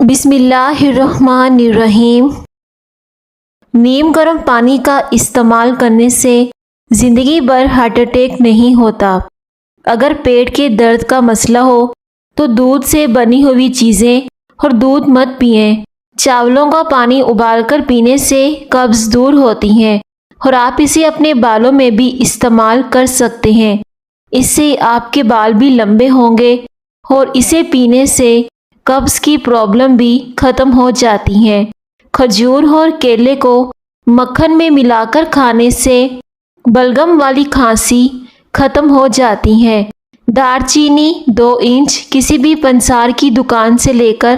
بسم اللہ الرحمن الرحیم۔ نیم گرم پانی کا استعمال کرنے سے زندگی بھر ہارٹ اٹیک نہیں ہوتا۔ اگر پیٹ کے درد کا مسئلہ ہو تو دودھ سے بنی ہوئی چیزیں اور دودھ مت پئیں۔ چاولوں کا پانی ابال کر پینے سے قبض دور ہوتی ہے اور آپ اسے اپنے بالوں میں بھی استعمال کر سکتے ہیں۔ اس سے آپ کے بال بھی لمبے ہوں گے اور اسے پینے سے قبض کی پرابلم بھی ختم ہو جاتی ہے۔ کھجور اور کیلے کو مکھن میں ملا کر کھانے سے بلغم والی کھانسی ختم ہو جاتی ہے۔ دار چینی 2 انچ کسی بھی پنسار کی دکان سے لے کر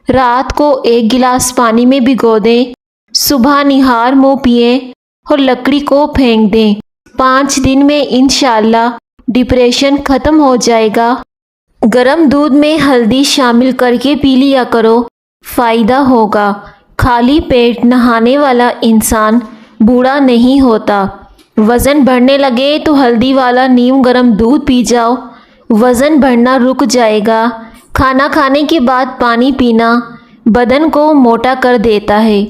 رات کو 1 گلاس پانی میں بھگو دیں، صبح نہار منہ پئیں اور لکڑی کو پھینک دیں۔ 5 دن میں انشاءاللہ ڈپریشن ختم ہو جائے گا۔ گرم دودھ میں ہلدی شامل کر کے پی لیا کرو، فائدہ ہوگا۔ خالی پیٹ نہانے والا انسان بوڑھا نہیں ہوتا۔ وزن بڑھنے لگے تو ہلدی والا نیم گرم دودھ پی جاؤ، وزن بڑھنا رک جائے گا۔ کھانا کھانے کے بعد پانی پینا بدن کو موٹا کر دیتا ہے۔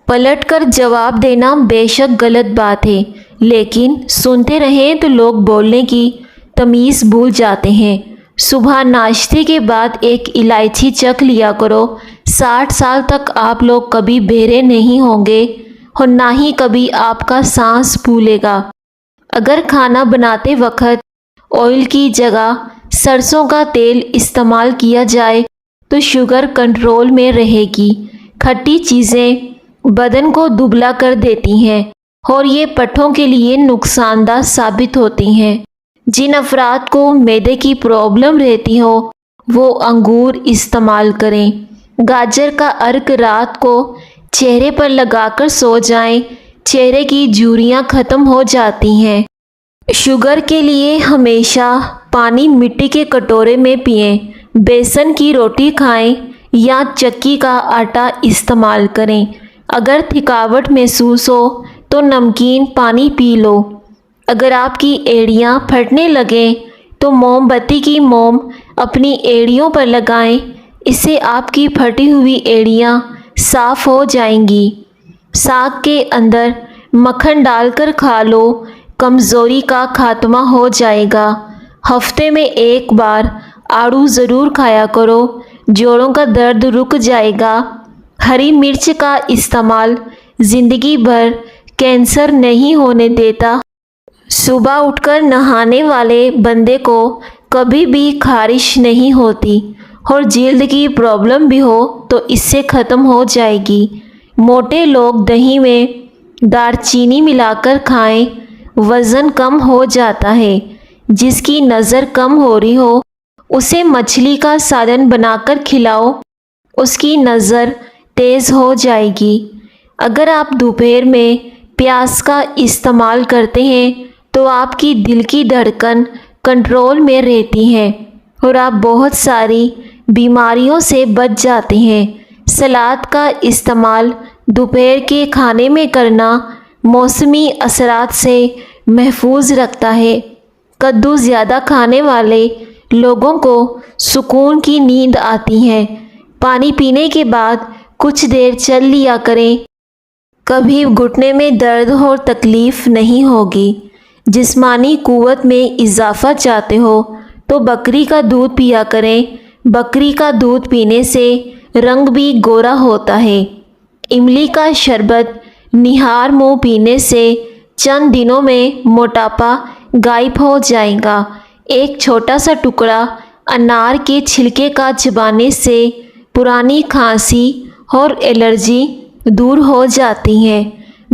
پلٹ کر جواب دینا بے شک غلط بات ہے، لیکن سنتے رہیں تو لوگ بولنے کی تمیز بھول جاتے ہیں۔ صبح ناشتے کے بعد 1 الائچی چکھ لیا کرو۔ 60 سال تک آپ لوگ کبھی بہرے نہیں ہوں گے اور نہ ہی کبھی آپ کا سانس پھولے گا۔ اگر کھانا بناتے وقت آئل کی جگہ سرسوں کا تیل استعمال کیا جائے تو شوگر کنٹرول میں رہے گی۔ کھٹی چیزیں بدن کو دبلا کر دیتی ہیں اور یہ پٹھوں کے لیے نقصان دہ ثابت ہوتی ہیں۔ جن افراد کو معدے کی پرابلم رہتی ہو وہ انگور استعمال کریں۔ گاجر کا عرق رات کو چہرے پر لگا کر سو جائیں، چہرے کی جھریاں ختم ہو جاتی ہیں۔ شوگر کے لیے ہمیشہ پانی مٹی کے کٹورے میں پئیں۔ بیسن کی روٹی کھائیں یا چکی کا آٹا استعمال کریں۔ اگر تھکاوٹ محسوس ہو تو نمکین پانی پی لو۔ اگر آپ کی ایڑیاں پھٹنے لگیں تو موم بتی کی موم اپنی ایڑیوں پر لگائیں، اس سے آپ کی پھٹی ہوئی ایڑیاں صاف ہو جائیں گی۔ ساگ کے اندر مکھن ڈال کر کھا لو، کمزوری کا خاتمہ ہو جائے گا۔ ہفتے میں 1 بار آڑو ضرور کھایا کرو، جوڑوں کا درد رک جائے گا۔ ہری مرچ کا استعمال زندگی بھر کینسر نہیں ہونے دیتا۔ صبح اٹھ کر نہانے والے بندے کو کبھی بھی خارش نہیں ہوتی اور جلد کی پرابلم بھی ہو تو اس سے ختم ہو جائے گی۔ موٹے لوگ دہی میں دار چینی ملا کر کھائیں، وزن کم ہو جاتا ہے۔ جس کی نظر کم ہو رہی ہو اسے مچھلی کا سالن بنا کر کھلاؤ، اس کی نظر تیز ہو جائے گی۔ اگر آپ دوپہر میں پیاز کا استعمال کرتے ہیں تو آپ کی دل کی دھڑکن کنٹرول میں رہتی ہے اور آپ بہت ساری بیماریوں سے بچ جاتے ہیں۔ سلاد کا استعمال دوپہر کے کھانے میں کرنا موسمی اثرات سے محفوظ رکھتا ہے۔ کدو زیادہ کھانے والے لوگوں کو سکون کی نیند آتی ہے۔ پانی پینے کے بعد کچھ دیر چل لیا کریں، کبھی گھٹنے میں درد اور تکلیف نہیں ہوگی۔ جسمانی قوت میں اضافہ چاہتے ہو تو بکری کا دودھ پیا کریں، بکری کا دودھ پینے سے رنگ بھی گورا ہوتا ہے۔ املی کا شربت نہار منہ پینے سے چند دنوں میں موٹاپا غائب ہو جائے گا۔ ایک چھوٹا سا ٹکڑا انار کے چھلکے کا چبانے سے پرانی کھانسی اور الرجی دور ہو جاتی ہے۔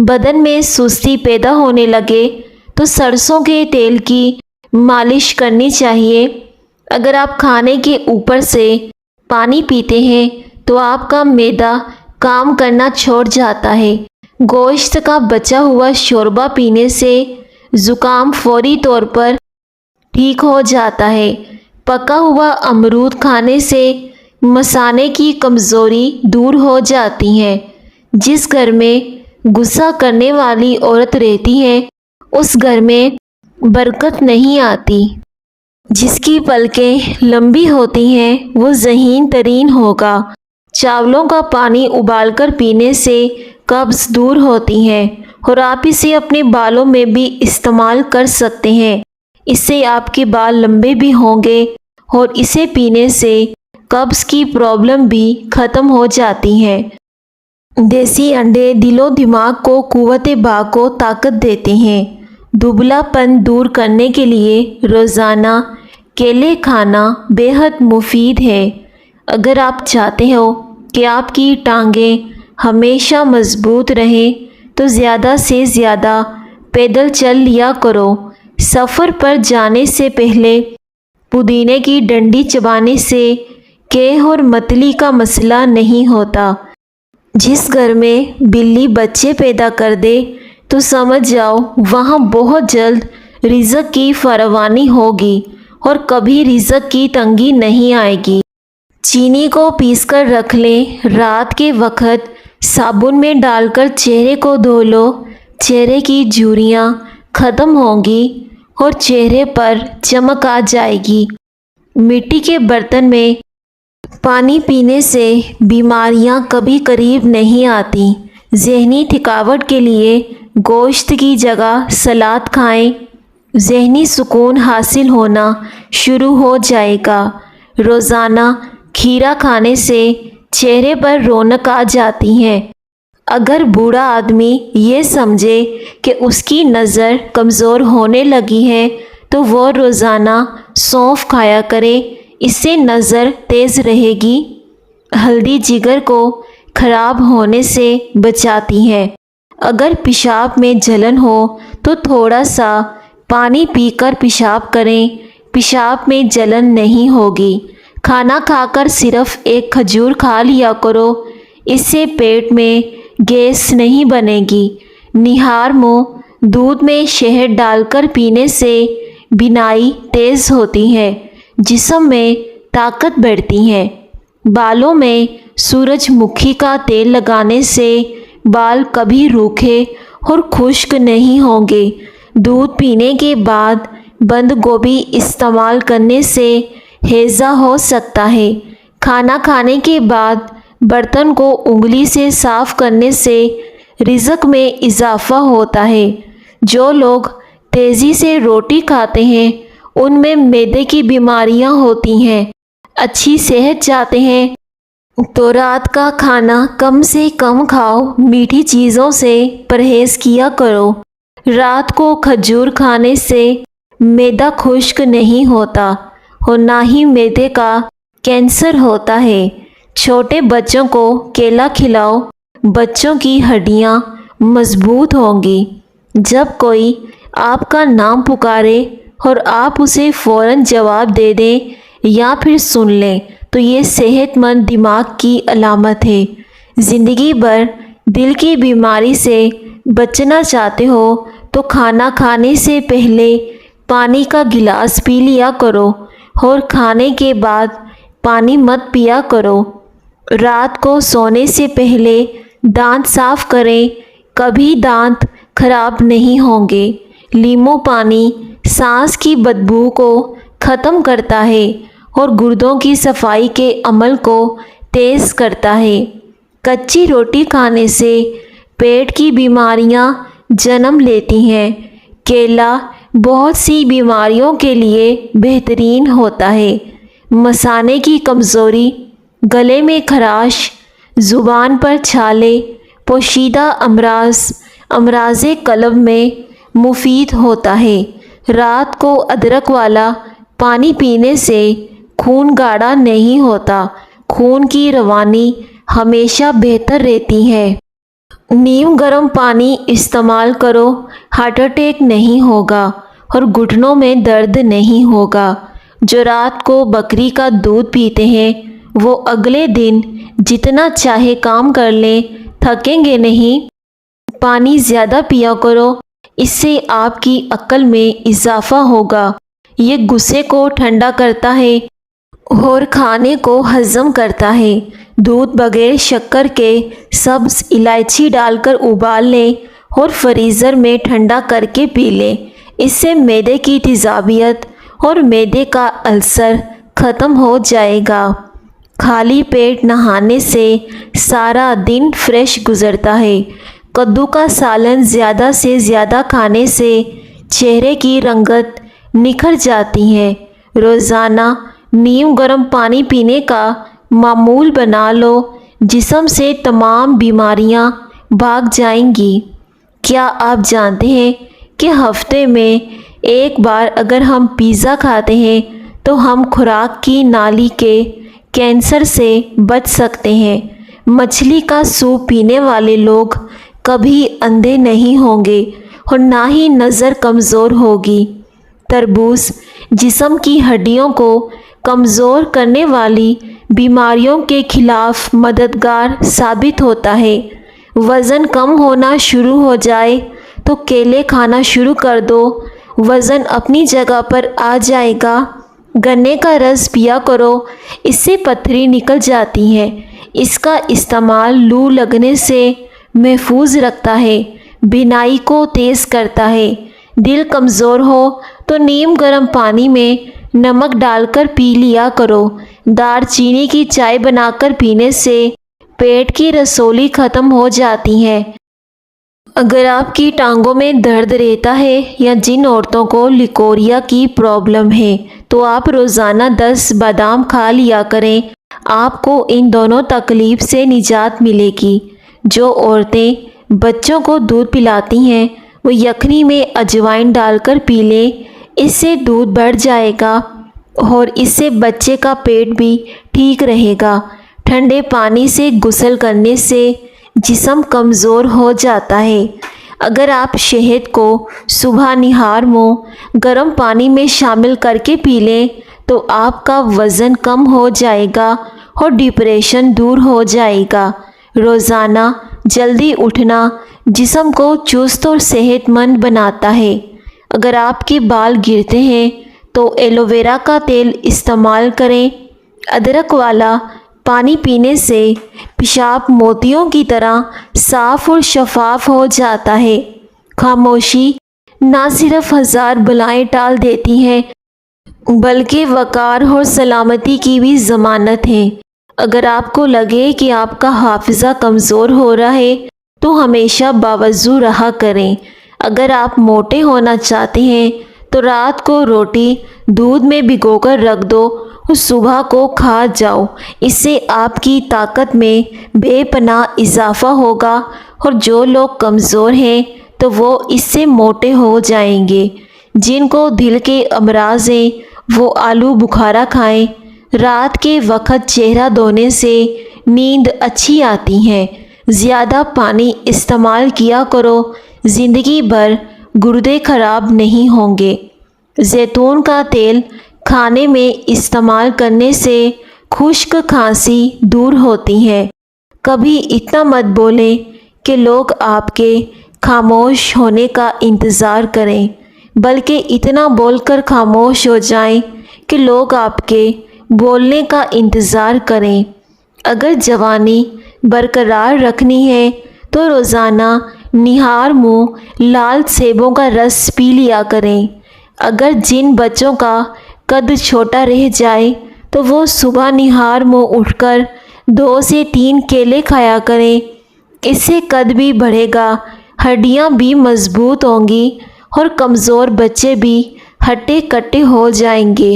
بدن میں سستی پیدا ہونے لگے تو سرسوں کے تیل کی مالش کرنی چاہیے۔ اگر آپ کھانے کے اوپر سے پانی پیتے ہیں تو آپ کا معدہ کام کرنا چھوڑ جاتا ہے۔ گوشت کا بچا ہوا شوربہ پینے سے زکام فوری طور پر ٹھیک ہو جاتا ہے۔ پکا ہوا امرود کھانے سے مثانے کی کمزوری دور ہو جاتی ہے۔ جس گھر میں غصہ کرنے والی عورت رہتی ہے اس گھر میں برکت نہیں آتی۔ جس کی پلکیں لمبی ہوتی ہیں وہ ذہین ترین ہوگا۔ चावलों का पानी उबालकर पीने से कब्ज़ दूर होती है और आप इसे अपने बालों में भी इस्तेमाल कर सकते हैं। इससे आपके बाल लंबे भी होंगे और इसे पीने से कब्ज़ की प्रॉब्लम भी ख़त्म हो जाती है। देसी अंडे दिलो दिमाग को कुव्वत बाको ताकत देते हैं। दुबलापन दूर करने के लिए रोज़ाना केले खाना बेहद मुफीद है। अगर आप चाहते हो कि आपकी टांगें हमेशा मजबूत रहें तो ज़्यादा से ज़्यादा पैदल चल लिया करो। सफ़र पर जाने से पहले पुदीने की डंडी चबाने से केह और मतली का मसला नहीं होता। जिस घर में बिल्ली बच्चे पैदा कर दे तो समझ जाओ वहाँ बहुत जल्द रिज़्क़ की फरावानी होगी और कभी रिज़्क़ की तंगी नहीं आएगी। चीनी को पीसकर रख लें। रात के वक्त साबुन में डालकर चेहरे को धो लो। चेहरे की झुर्रियाँ ख़त्म होंगी और चेहरे पर चमक आ जाएगी। मिट्टी के बर्तन में पानी पीने से बीमारियां कभी करीब नहीं आती। ज़हनी थकावट के लिए गोश्त की जगह सलाद खाएं। ज़हनी सुकून हासिल होना शुरू हो जाएगा। रोज़ाना खीरा खाने से चेहरे पर रौनक आ जाती है। अगर बूढ़ा आदमी ये समझे कि उसकी नज़र कमज़ोर होने लगी है तो वो रोज़ाना सौंफ खाया करे। इससे नज़र तेज़ रहेगी। हल्दी जिगर को ख़राब होने से बचाती है। अगर पेशाब में जलन हो तो थोड़ा सा पानी पीकर पेशाब करें। पेशाब में जलन नहीं होगी। खाना खाकर सिर्फ एक खजूर खा लिया करो। इससे पेट में गैस नहीं बनेगी। निहार मुँह दूध में शहद डालकर पीने से बीनाई तेज़ होती है। जिस्म में ताकत बढ़ती है। बालों में सूरजमुखी का तेल लगाने से बाल कभी रूखे और खुश्क नहीं होंगे। दूध पीने के बाद बंद गोभी इस्तेमाल करने से हैज़ा हो सकता है। खाना खाने के बाद बर्तन को उंगली से साफ़ करने से रिज़्क़ में इजाफ़ा होता है। जो लोग तेज़ी से रोटी खाते हैं उनमें मैदे की बीमारियां होती हैं। अच्छी सेहत चाहते हैं तो रात का खाना कम से कम खाओ। मीठी चीज़ों से परहेज़ किया करो। रात को खजूर खाने से मैदा खुश्क नहीं होता और ना ही मैदे का कैंसर होता है। छोटे बच्चों को केला खिलाओ। बच्चों की हड्डियां मजबूत होंगी। जब कोई आपका नाम पुकारे और आप उसे फ़ौरन जवाब दे दें या फिर सुन लें तो ये सेहतमंद दिमाग की अलामत है। ज़िंदगी भर दिल की बीमारी से बचना चाहते हो तो खाना खाने से पहले पानी का गिलास पी लिया करो और खाने के बाद पानी मत पिया करो। रात को सोने से पहले दांत साफ़ करें। कभी दांत खराब नहीं होंगे। लींबू पानी सांस की बदबू को ख़त्म करता है और गुर्दों की सफाई के अमल को तेज़ करता है। कच्ची रोटी खाने से पेट की बीमारियां जन्म लेती हैं। केला बहुत सी बीमारियों के लिए बेहतरीन होता है। मसाने की कमज़ोरी, गले में खराश, ज़ुबान पर छाले, पोशीदा अमराज़े कल्ब में मुफीद होता है। रात को अदरक वाला पानी पीने से खून गाढ़ा नहीं होता। खून की रवानी हमेशा बेहतर रहती है। नीम गर्म पानी इस्तेमाल करो। हार्ट अटैक नहीं होगा और घुटनों में दर्द नहीं होगा। जो रात को बकरी का दूध पीते हैं वो अगले दिन जितना चाहे काम कर लें, थकेंगे नहीं। पानी ज़्यादा पिया करो। इससे आपकी अक्ल में इजाफ़ा होगा। ये गुस्से को ठंडा करता है और खाने को हज़म करता है। दूध बगैर शक्कर के सब्ज़ इलायची डालकर उबाल लें और फ्रीज़र में ठंडा करके पी लें। इससे मैदे की तेज़ाबियत और मैदे का अल्सर ख़त्म हो जाएगा। खाली पेट नहाने से सारा दिन फ्रेश गुजरता है। कद्दू का सालन ज़्यादा से ज़्यादा खाने से चेहरे की रंगत निखर जाती है। रोज़ाना नीम गर्म पानी पीने का मामूल बना लो, जिस्म से तमाम बीमारियां भाग जाएंगी। क्या आप जानते हैं कि हफ्ते में एक बार अगर हम पिज़्ज़ा खाते हैं तो हम खुराक की नाली के कैंसर से बच सकते हैं। मछली का सूप पीने वाले लोग कभी अंधे नहीं होंगे और ना ही नज़र कमज़ोर होगी। तरबूज जिस्म की हड्डियों को कमज़ोर करने वाली बीमारियों के खिलाफ मददगार साबित होता है। वज़न कम होना शुरू हो जाए तो केले खाना शुरू कर दो, वज़न अपनी जगह पर आ जाएगा। गन्ने का रस पिया करो, इससे पथरी निकल जाती है। इसका इस्तेमाल लू लगने से महफूज रखता है, बीनाई को तेज़ करता है। दिल कमज़ोर हो तो नीम गर्म पानी में नमक डालकर पी लिया करो। दालचीनी की चाय बनाकर पीने से पेट की रसौली ख़त्म हो जाती है। अगर आपकी टांगों में दर्द रहता है या जिन औरतों को लिकोरिया की प्रॉब्लम है तो आप रोज़ाना 10 बादाम खा लिया करें। आपको इन दोनों तकलीफ़ से निजात मिलेगी। जो औरतें बच्चों को दूध पिलाती हैं वो यखनी में अजवाइन डालकर पी लें, इससे दूध बढ़ जाएगा और इससे बच्चे का पेट भी ठीक रहेगा। ठंडे पानी से गुस्ल करने से जिस्म कमज़ोर हो जाता है। अगर आप शहद को सुबह निहार मुँह गर्म पानी में शामिल करके पी लें तो आपका वज़न कम हो जाएगा और डिप्रेशन दूर हो जाएगा। रोज़ाना जल्दी उठना जिस्म को चुस्त और सेहतमंद बनाता है। अगर आपके बाल गिरते हैं तो एलोवेरा का तेल इस्तेमाल करें। अदरक वाला पानी पीने से पेशाब मोतियों की तरह साफ और शफाफ हो जाता है। खामोशी ना सिर्फ हज़ार बलाएं टाल देती है बल्कि वक़ार और सलामती की भी ज़मानत है। अगर आपको लगे कि आपका हाफिज़ा कमज़ोर हो रहा है तो हमेशा बावजू रहा करें। अगर आप मोटे होना चाहते हैं तो रात को रोटी दूध में भिगोकर रख दो और सुबह को खा जाओ। इससे आपकी ताकत में बेपनाह इजाफा होगा और जो लोग कमज़ोर हैं तो वो इससे मोटे हो जाएंगे। जिनको दिल के अमराज हैं वो आलू बुखारा खाएं। रात के वक्त चेहरा धोने से नींद अच्छी आती है। ज़्यादा पानी इस्तेमाल किया करो, ज़िंदगी भर गुर्दे ख़राब नहीं होंगे। जैतून का तेल खाने में इस्तेमाल करने से खुश्क खांसी दूर होती है। कभी इतना मत बोलें कि लोग आपके खामोश होने का इंतज़ार करें, बल्कि इतना बोलकर खामोश हो जाएं कि लोग आपके बोलने का इंतज़ार करें। अगर जवानी बरकरार रखनी है तो रोज़ाना निहार मुँह लाल सेबों का रस पी लिया करें। अगर जिन बच्चों का कद छोटा रह जाए तो वो सुबह निहार मुँह उठकर 2 से 3 केले खाया करें। इससे कद भी बढ़ेगा, हड्डियाँ भी मजबूत होंगी और कमज़ोर बच्चे भी हट्टे कट्टे हो जाएंगे।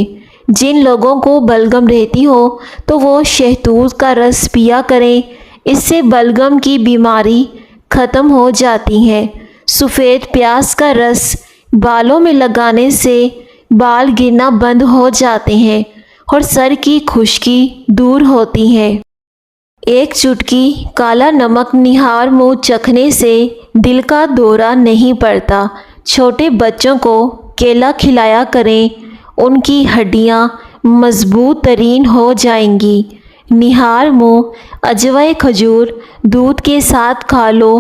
जिन लोगों को बलगम रहती हो तो वो शहतूत का रस पिया करें, इससे बलगम की बीमारी ख़त्म हो जाती है। सफ़ेद प्याज का रस बालों में लगाने से बाल गिरना बंद हो जाते हैं और सर की खुश्की दूर होती है। एक चुटकी काला नमक निहार मुँह चखने से दिल का दौरा नहीं पड़ता। छोटे बच्चों को केला खिलाया करें, उनकी हड्डियाँ मजबूत तरीन हो जाएंगी। निहार मुँह अजवाय खजूर दूध के साथ खा लो।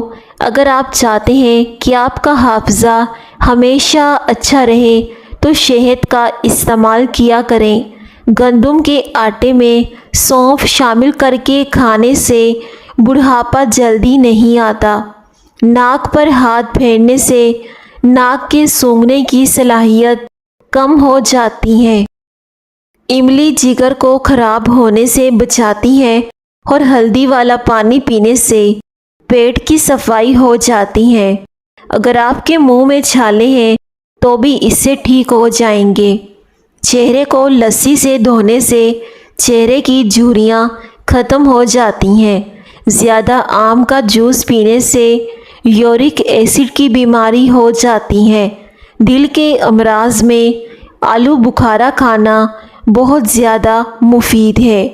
अगर आप चाहते हैं कि आपका हाफिज़ा हमेशा अच्छा रहे तो शहद का इस्तेमाल किया करें। गंदम के आटे में सौंफ शामिल करके खाने से बुढ़ापा जल्दी नहीं आता। नाक पर हाथ फेरने से नाक के सूंघने की सलाहियत कम हो जाती है। इमली जिगर को खराब होने से बचाती है और हल्दी वाला पानी पीने से पेट की सफाई हो जाती है। अगर आपके मुंह में छाले हैं तो भी इससे ठीक हो जाएंगे। चेहरे को लस्सी से धोने से चेहरे की झुर्रियाँ ख़त्म हो जाती हैं। ज़्यादा आम का जूस पीने से यूरिक एसिड की बीमारी हो जाती है। दिल के अमराज में आलू बुखारा खाना बहुत ज़्यादा मुफीद है।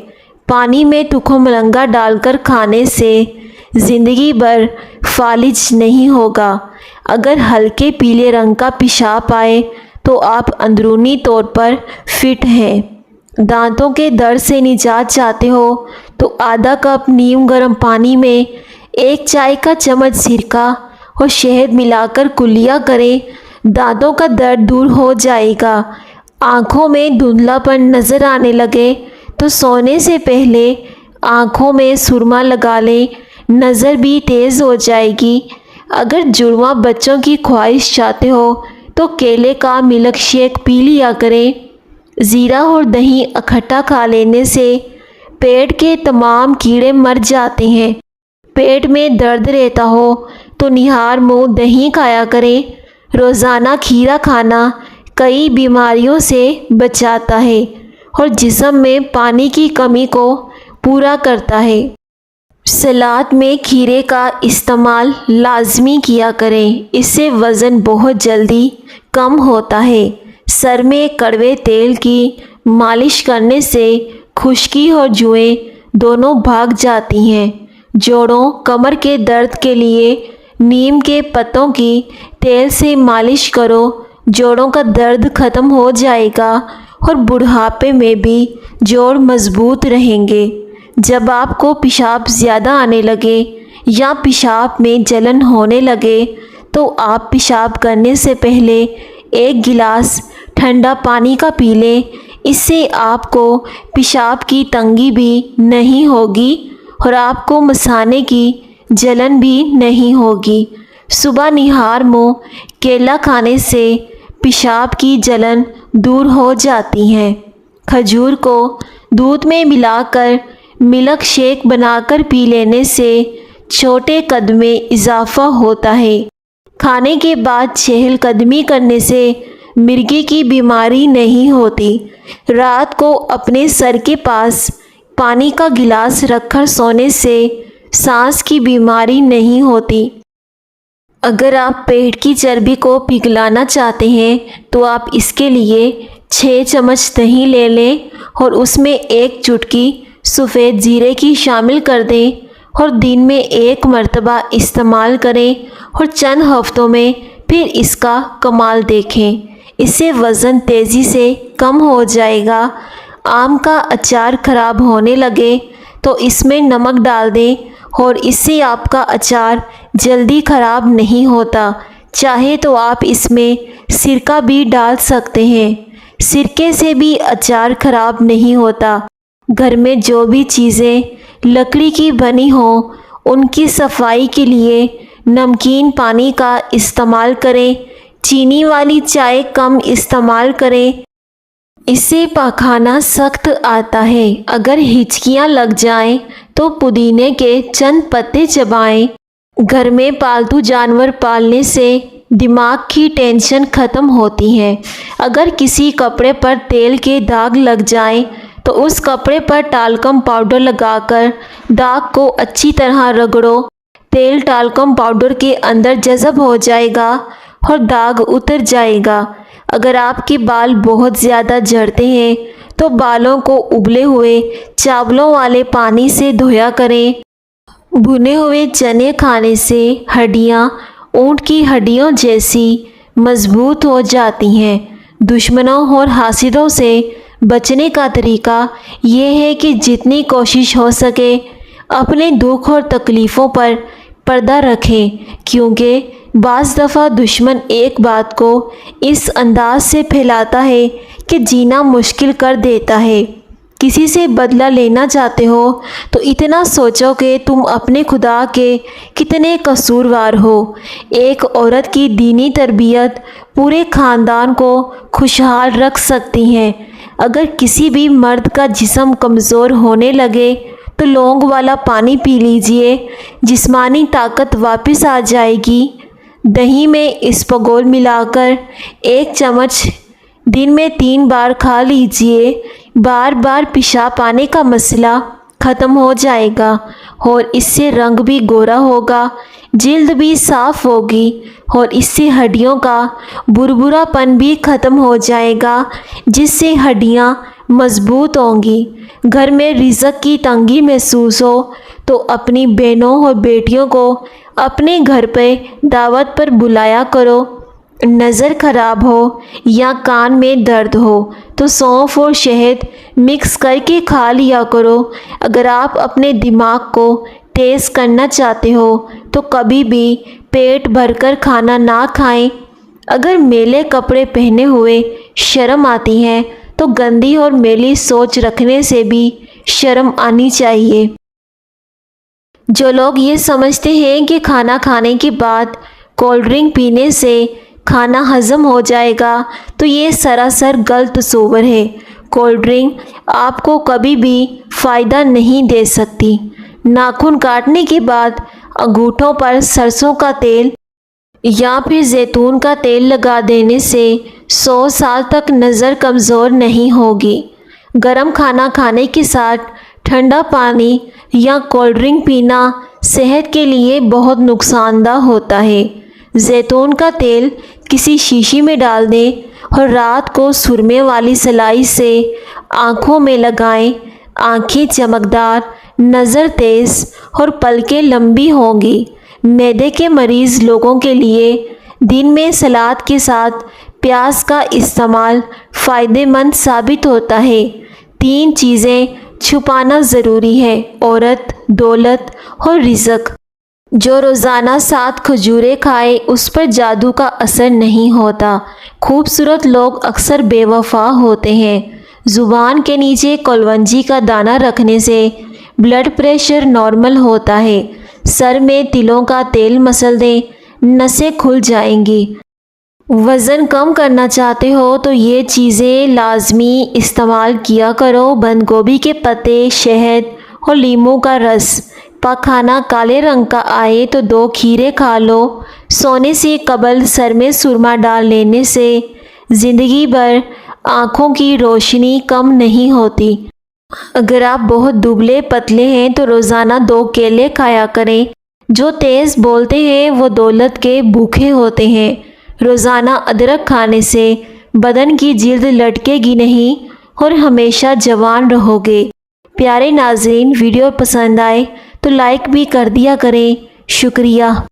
पानी में तुखमलंगा डालकर खाने से ज़िंदगी भर फालिज नहीं होगा। अगर हल्के पीले रंग का पेशाब आए तो आप अंदरूनी तौर पर फिट हैं। दांतों के दर्द से निजात चाहते हो तो आधा कप नीम गर्म पानी में 1 चाय का चम्मच सिरका और शहद मिलाकर कुल्लिया करें। दांतों का दर्द दूर हो जाएगा। आँखों में धुंधलापन नज़र आने लगे तो सोने से पहले आँखों में सुरमा लगा लें, नज़र भी तेज़ हो जाएगी। अगर जुड़वा बच्चों की ख्वाहिश चाहते हो तो केले का मिल्क शेक पी लिया करें। ज़ीरा और दही इकट्ठा खा लेने से पेट के तमाम कीड़े मर जाते हैं। पेट में दर्द रहता हो तो निहार मुँह दही खाया करें। रोज़ाना खीरा खाना कई बीमारियों से बचाता है और जिस्म में पानी की कमी को पूरा करता है। सलाद में खीरे का इस्तेमाल लाजमी किया करें, इससे वज़न बहुत जल्दी कम होता है। सर में कड़वे तेल की मालिश करने से खुश्की और जुएँ दोनों भाग जाती हैं। जोड़ों कमर के दर्द के लिए नीम के पत्तों की तेल से मालिश करो। जोड़ों का दर्द ख़त्म हो जाएगा और बुढ़ापे में भी जोड़ मजबूत रहेंगे। जब आपको पेशाब ज़्यादा आने लगे या पेशाब में जलन होने लगे तो आप पेशाब करने से पहले 1 गिलास ठंडा पानी का पी लें। इससे आपको पेशाब की तंगी भी नहीं होगी और आपको मसाने की जलन भी नहीं होगी। सुबह निहार मुँह केला खाने से पेशाब की जलन दूर हो जाती है। खजूर को दूध में मिलाकर मिल्क शेक बनाकर पी लेने से छोटे कद में इजाफा होता है। खाने के बाद चहलकदमी करने से मिर्गी की बीमारी नहीं होती। रात को अपने सर के पास पानी का गिलास रखकर सोने से सांस की बीमारी नहीं होती। अगर आप पेट की चर्बी को पिघलाना चाहते हैं तो आप इसके लिए 6 चम्मच दही ले लें और उसमें 1 चुटकी सफ़ेद ज़ीरे की शामिल कर दें और दिन में 1 मरतबा इस्तेमाल करें और चंद हफ्तों में फिर इसका कमाल देखें। इससे वज़न तेज़ी से कम हो जाएगा। आम का अचार ख़राब होने लगे तो इसमें नमक डाल दें और इससे आपका अचार जल्दी ख़राब नहीं होता। चाहे तो आप इसमें सिरका भी डाल सकते हैं। सिरके से भी अचार ख़राब नहीं होता। घर में जो भी चीज़ें लकड़ी की बनी हों उनकी सफाई के लिए नमकीन पानी का इस्तेमाल करें। चीनी वाली चाय कम इस्तेमाल करें, इससे पाखाना सख्त आता है। अगर हिचकियाँ लग जाएं तो पुदीने के चंद पत्ते चबाएं। घर में पालतू जानवर पालने से दिमाग की टेंशन ख़त्म होती है। अगर किसी कपड़े पर तेल के दाग लग जाएं तो उस कपड़े पर टाल्कम पाउडर लगाकर दाग को अच्छी तरह रगड़ो। तेल टाल्कम पाउडर के अंदर जज़ब हो जाएगा और दाग उतर जाएगा। अगर आपके बाल बहुत ज़्यादा झड़ते हैं तो बालों को उबले हुए चावलों वाले पानी से धोया करें। भुने हुए चने खाने से हड्डियाँ ऊँट की हड्डियों जैसी मजबूत हो जाती हैं। दुश्मनों और हासिदों से बचने का तरीका ये है कि जितनी कोशिश हो सके अपने दुख और तकलीफ़ों पर पर्दा रखें, क्योंकि बाज़ दफ़ा दुश्मन एक बात को इस अंदाज से फैलाता है कि जीना मुश्किल कर देता है। किसी से बदला लेना चाहते हो तो इतना सोचो कि तुम अपने खुदा के कितने कसूरवार हो। एक औरत की दीनी तरबियत पूरे ख़ानदान को खुशहाल रख सकती है। اگر کسی بھی مرد کا جسم کمزور ہونے لگے تو لونگ والا پانی پی لیجئے، جسمانی طاقت واپس آ جائے گی۔ دہی میں اسپغول ملا کر 1 چمچ دن میں 3 بار کھا لیجئے، بار بار پیشاب آنے کا مسئلہ ختم ہو جائے گا اور اس سے رنگ بھی گورا ہوگا، جلد بھی صاف ہوگی اور اس سے ہڈیوں کا بربرا پن بھی ختم ہو جائے گا، جس سے ہڈیاں مضبوط ہوں گی۔ گھر میں رزق کی تنگی محسوس ہو تو اپنی بہنوں اور بیٹیوں کو اپنے گھر پہ دعوت پر بلایا کرو۔ نظر خراب ہو یا کان میں درد ہو تو سونف اور شہد مکس کر کے کھا لیا کرو۔ اگر آپ اپنے دماغ کو تیز کرنا چاہتے ہو تو کبھی بھی پیٹ بھر کر کھانا نہ کھائیں۔ اگر میلے کپڑے پہنے ہوئے شرم آتی ہے تو گندی اور میلی سوچ رکھنے سے بھی شرم آنی چاہیے۔ جو لوگ یہ سمجھتے ہیں کہ کھانا کھانے کے بعد کولڈ ڈرنک پینے سے کھانا ہضم ہو جائے گا تو یہ سراسر غلط تصور ہے۔ کولڈ ڈرنک آپ کو کبھی بھی فائدہ نہیں دے سکتی۔ ناخن کاٹنے کے بعد انگوٹھوں پر سرسوں کا تیل یا پھر زیتون کا تیل لگا دینے سے 100 سال تک نظر کمزور نہیں ہوگی۔ گرم کھانا کھانے کے ساتھ ٹھنڈا پانی یا کولڈ ڈرنک پینا صحت کے لیے بہت نقصان دہ ہوتا ہے۔ زیتون کا تیل کسی شیشی میں ڈال دیں اور رات کو سرمے والی سلائی سے آنکھوں میں لگائیں۔ آنکھیں چمکدار، نظر تیز اور پلکیں لمبی ہوں گی۔ معدے کے مریض لوگوں کے لیے دن میں سلاد کے ساتھ پیاز کا استعمال فائدہ مند ثابت ہوتا ہے۔ 3 چیزیں چھپانا ضروری ہے: عورت، دولت اور رزق۔ جو روزانہ 7 کھجوریں کھائے اس پر جادو کا اثر نہیں ہوتا۔ خوبصورت لوگ اکثر بے وفا ہوتے ہیں۔ زبان کے نیچے کلونجی کا دانہ رکھنے سے بلڈ پریشر نارمل ہوتا ہے۔ سر میں تلوں کا تیل مسل دیں، نسیں کھل جائیں گی۔ وزن کم کرنا چاہتے ہو تو یہ چیزیں لازمی استعمال کیا کرو: بند گوبھی کے پتے، شہد اور لیموں کا رس۔ پاخانہ کالے رنگ کا آئے تو 2 کھیرے کھا لو۔ سونے سے قبل سر میں سرما ڈال لینے سے زندگی بھر آنکھوں کی روشنی کم نہیں ہوتی۔ اگر آپ بہت دبلے پتلے ہیں تو روزانہ 2 کیلے کھایا کریں۔ جو تیز بولتے ہیں وہ دولت کے بھوکے ہوتے ہیں۔ روزانہ ادرک کھانے سے بدن کی جلد لٹکے گی نہیں اور ہمیشہ جوان رہو گے۔ پیارے ناظرین، ویڈیو پسند آئے تو لائک بھی کر دیا کریں۔ شکریہ۔